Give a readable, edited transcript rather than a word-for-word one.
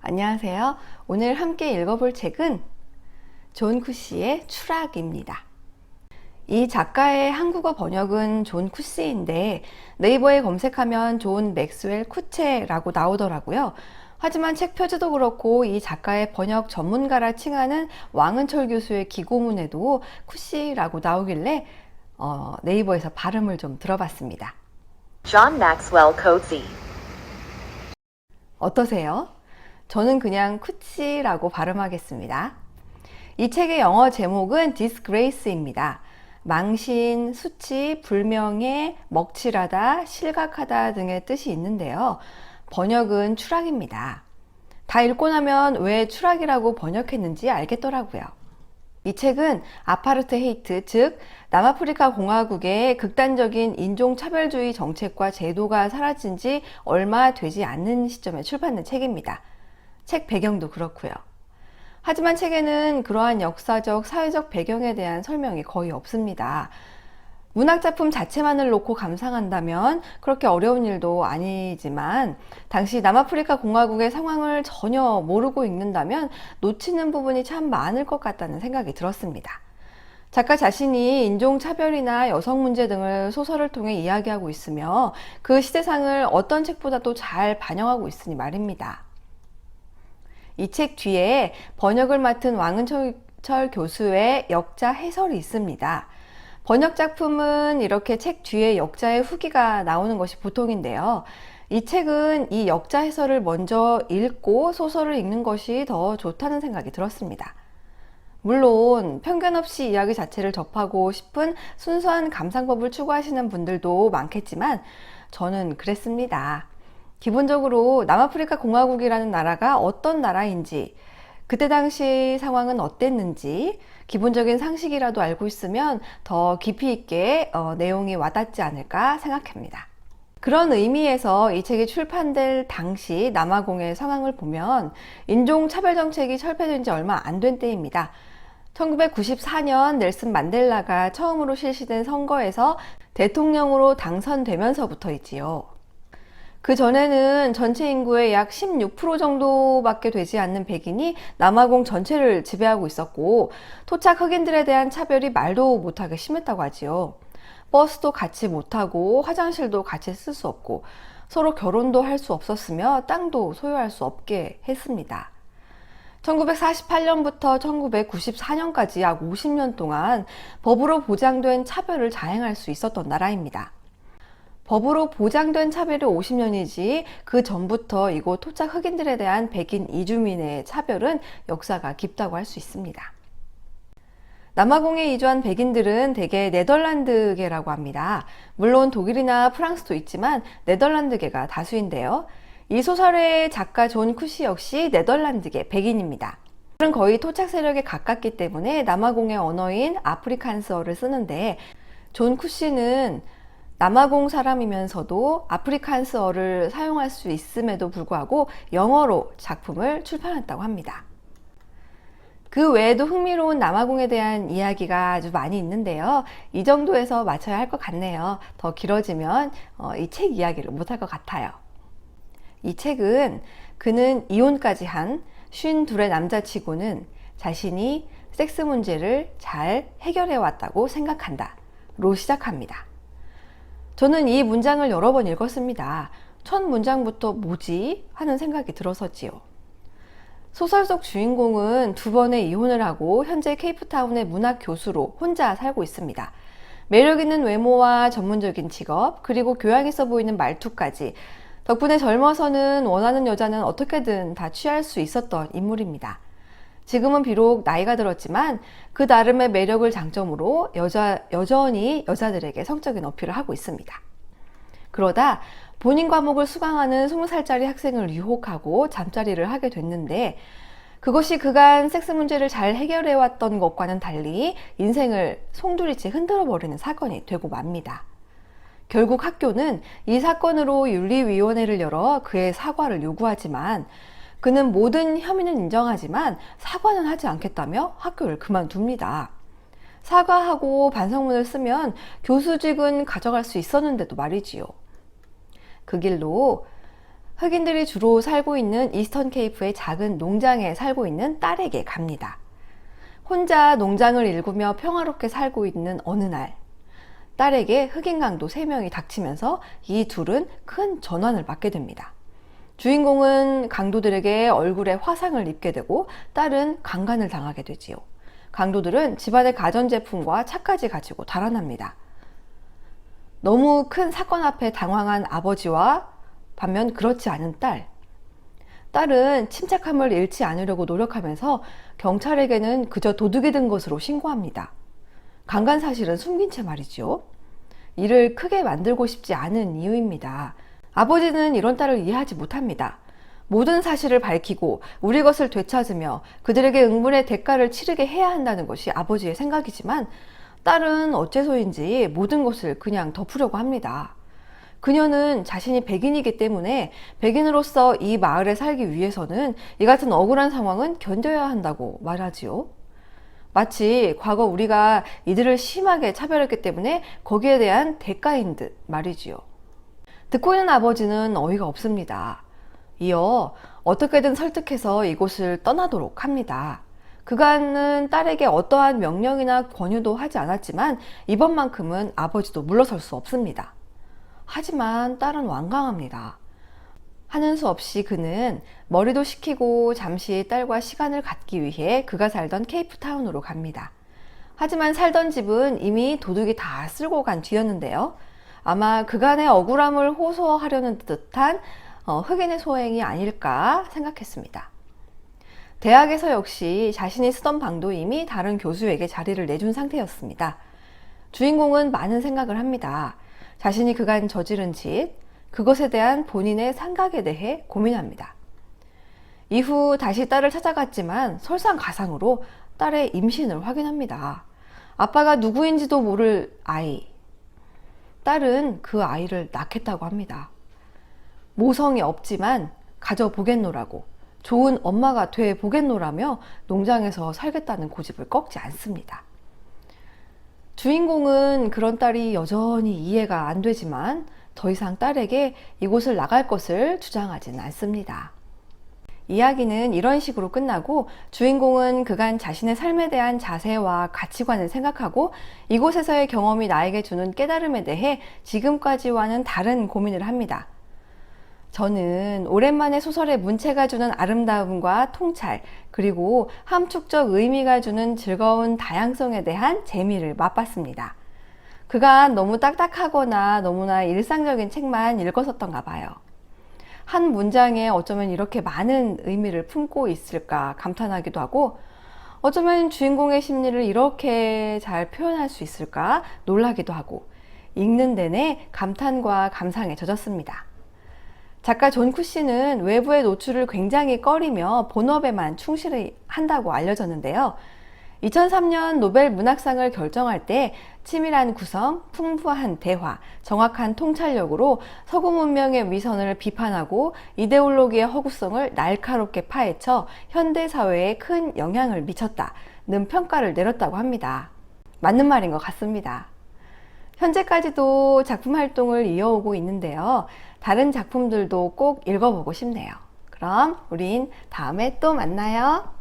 안녕하세요. 오늘 함께 읽어볼 책은 존 쿠시의 추락입니다. 이 작가의 한국어 번역은 존 쿠시인데 네이버에 검색하면 존 맥스웰 쿠체라고 나오더라고요. 하지만 책 표지도 그렇고 이 작가의 번역 전문가라 칭하는 왕은철 교수의 기고문에도 쿠시라고 나오길래 네이버에서 발음을 좀 들어봤습니다. John Maxwell Coetzee. 어떠세요? 저는 그냥 쿠치라고 발음하겠습니다. 이 책의 영어 제목은 Disgrace입니다. 망신, 수치, 불명예, 먹칠하다, 실각하다 등의 뜻이 있는데요. 번역은 추락입니다. 다 읽고 나면 왜 추락이라고 번역했는지 알겠더라고요. 이 책은 아파르트헤이트, 즉 남아프리카 공화국의 극단적인 인종차별주의 정책과 제도가 사라진 지 얼마 되지 않는 시점에 출판된 책입니다. 책 배경도 그렇고요. 하지만 책에는 그러한 역사적, 사회적 배경에 대한 설명이 거의 없습니다. 문학작품 자체만을 놓고 감상한다면 그렇게 어려운 일도 아니지만 당시 남아프리카 공화국의 상황을 전혀 모르고 읽는다면 놓치는 부분이 참 많을 것 같다는 생각이 들었습니다. 작가 자신이 인종차별이나 여성 문제 등을 소설을 통해 이야기하고 있으며 그 시대상을 어떤 책보다도 잘 반영하고 있으니 말입니다. 이 책 뒤에 번역을 맡은 왕은철 교수의 역자 해설이 있습니다. 번역 작품은 이렇게 책 뒤에 역자의 후기가 나오는 것이 보통인데요. 이 책은 이 역자 해설을 먼저 읽고 소설을 읽는 것이 더 좋다는 생각이 들었습니다. 물론 편견 없이 이야기 자체를 접하고 싶은 순수한 감상법을 추구하시는 분들도 많겠지만 저는 그랬습니다. 기본적으로 남아프리카 공화국이라는 나라가 어떤 나라인지, 그때 당시 상황은 어땠는지 기본적인 상식이라도 알고 있으면 더 깊이 있게 내용이 와닿지 않을까 생각합니다. 그런 의미에서 이 책이 출판될 당시 남아공의 상황을 보면 인종차별 정책이 철폐된 지 얼마 안 된 때입니다. 1994년 넬슨 만델라가 처음으로 실시된 선거에서 대통령으로 당선되면서부터이지요. 그 전에는 전체 인구의 약 16% 정도밖에 되지 않는 백인이 남아공 전체를 지배하고 있었고 토착 흑인들에 대한 차별이 말도 못하게 심했다고 하지요. 버스도 같이 못하고 화장실도 같이 쓸 수 없고 서로 결혼도 할 수 없었으며 땅도 소유할 수 없게 했습니다. 1948년부터 1994년까지 약 50년 동안 법으로 보장된 차별을 자행할 수 있었던 나라입니다. 법으로 보장된 차별이 50년이지 그 전부터 이곳 토착 흑인들에 대한 백인 이주민의 차별은 역사가 깊다고 할 수 있습니다. 남아공에 이주한 백인들은 대개 네덜란드계라고 합니다. 물론 독일이나 프랑스도 있지만 네덜란드계가 다수인데요. 이 소설의 작가 존 쿠시 역시 네덜란드계 백인입니다. 그들은 거의 토착 세력에 가깝기 때문에 남아공의 언어인 아프리칸스어를 쓰는데 존 쿠시는 남아공 사람이면서도 아프리칸스어를 사용할 수 있음에도 불구하고 영어로 작품을 출판했다고 합니다. 그 외에도 흥미로운 남아공에 대한 이야기가 아주 많이 있는데요. 이 정도에서 마쳐야 할 것 같네요. 더 길어지면 이 책 이야기를 못할 것 같아요. 이 책은 그는 이혼까지 한 52의 남자치고는 자신이 섹스 문제를 잘 해결해 왔다고 생각한다 로 시작합니다. 저는 이 문장을 여러 번 읽었습니다. 첫 문장부터 뭐지? 하는 생각이 들어서지요. 소설 속 주인공은 2번의 이혼을 하고 현재 케이프타운의 문학 교수로 혼자 살고 있습니다. 매력 있는 외모와 전문적인 직업, 그리고 교양 있어 보이는 말투까지 덕분에 젊어서는 원하는 여자는 어떻게든 다 취할 수 있었던 인물입니다. 지금은 비록 나이가 들었지만 그 나름의 매력을 장점으로 여전히 여자들에게 성적인 어필을 하고 있습니다. 그러다 본인 과목을 수강하는 20살짜리 학생을 유혹하고 잠자리를 하게 됐는데 그것이 그간 섹스 문제를 잘 해결해왔던 것과는 달리 인생을 송두리째 흔들어버리는 사건이 되고 맙니다. 결국 학교는 이 사건으로 윤리위원회를 열어 그의 사과를 요구하지만 그는 모든 혐의는 인정하지만 사과는 하지 않겠다며 학교를 그만둡니다. 사과하고 반성문을 쓰면 교수직은 가져갈 수 있었는데도 말이지요. 그 길로 흑인들이 주로 살고 있는 이스턴 케이프의 작은 농장에 살고 있는 딸에게 갑니다. 혼자 농장을 일구며 평화롭게 살고 있는 어느 날, 딸에게 흑인 강도 3명이 닥치면서 이 둘은 큰 전환을 받게 됩니다. 주인공은 강도들에게 얼굴에 화상을 입게 되고 딸은 강간을 당하게 되지요. 강도들은 집안의 가전제품과 차까지 가지고 달아납니다. 너무 큰 사건 앞에 당황한 아버지와 반면 그렇지 않은 딸은 침착함을 잃지 않으려고 노력하면서 경찰에게는 그저 도둑이 든 것으로 신고합니다. 강간 사실은 숨긴 채 말이죠. 이를 크게 만들고 싶지 않은 이유입니다. 아버지는 이런 딸을 이해하지 못합니다. 모든 사실을 밝히고 우리 것을 되찾으며 그들에게 응분의 대가를 치르게 해야 한다는 것이 아버지의 생각이지만 딸은 어째서인지 모든 것을 그냥 덮으려고 합니다. 그녀는 자신이 백인이기 때문에 백인으로서 이 마을에 살기 위해서는 이 같은 억울한 상황은 견뎌야 한다고 말하지요. 마치 과거 우리가 이들을 심하게 차별했기 때문에 거기에 대한 대가인 듯 말이지요. 듣고 있는 아버지는 어이가 없습니다. 이어 어떻게든 설득해서 이곳을 떠나도록 합니다. 그간은 딸에게 어떠한 명령이나 권유도 하지 않았지만 이번만큼은 아버지도 물러설 수 없습니다. 하지만 딸은 완강합니다. 하는 수 없이 그는 머리도 식히고 잠시 딸과 시간을 갖기 위해 그가 살던 케이프타운으로 갑니다. 하지만 살던 집은 이미 도둑이 다 쓸고 간 뒤였는데요. 아마 그간의 억울함을 호소하려는 듯한 흑인의 소행이 아닐까 생각했습니다. 대학에서 역시 자신이 쓰던 방도 이미 다른 교수에게 자리를 내준 상태였습니다. 주인공은 많은 생각을 합니다. 자신이 그간 저지른 짓, 그것에 대한 본인의 생각에 대해 고민합니다. 이후 다시 딸을 찾아갔지만 설상가상으로 딸의 임신을 확인합니다. 아빠가 누구인지도 모를 아이. 딸은 그 아이를 낳겠다고 합니다. 모성이 없지만 가져보겠노라고, 좋은 엄마가 돼 보겠노라며 농장에서 살겠다는 고집을 꺾지 않습니다. 주인공은 그런 딸이 여전히 이해가 안 되지만 더 이상 딸에게 이곳을 나갈 것을 주장하지는 않습니다. 이야기는 이런 식으로 끝나고 주인공은 그간 자신의 삶에 대한 자세와 가치관을 생각하고 이곳에서의 경험이 나에게 주는 깨달음에 대해 지금까지와는 다른 고민을 합니다. 저는 오랜만에 소설의 문체가 주는 아름다움과 통찰, 그리고 함축적 의미가 주는 즐거운 다양성에 대한 재미를 맛봤습니다. 그간 너무 딱딱하거나 너무나 일상적인 책만 읽었었던가 봐요. 한 문장에 어쩌면 이렇게 많은 의미를 품고 있을까 감탄하기도 하고, 어쩌면 주인공의 심리를 이렇게 잘 표현할 수 있을까 놀라기도 하고, 읽는 내내 감탄과 감상에 젖었습니다. 작가 존 쿠시는 외부의 노출을 굉장히 꺼리며 본업에만 충실한다고 알려졌는데요. 2003년 노벨 문학상을 결정할 때 치밀한 구성, 풍부한 대화, 정확한 통찰력으로 서구 문명의 위선을 비판하고 이데올로기의 허구성을 날카롭게 파헤쳐 현대사회에 큰 영향을 미쳤다는 평가를 내렸다고 합니다. 맞는 말인 것 같습니다. 현재까지도 작품 활동을 이어오고 있는데요. 다른 작품들도 꼭 읽어보고 싶네요. 그럼 우린 다음에 또 만나요.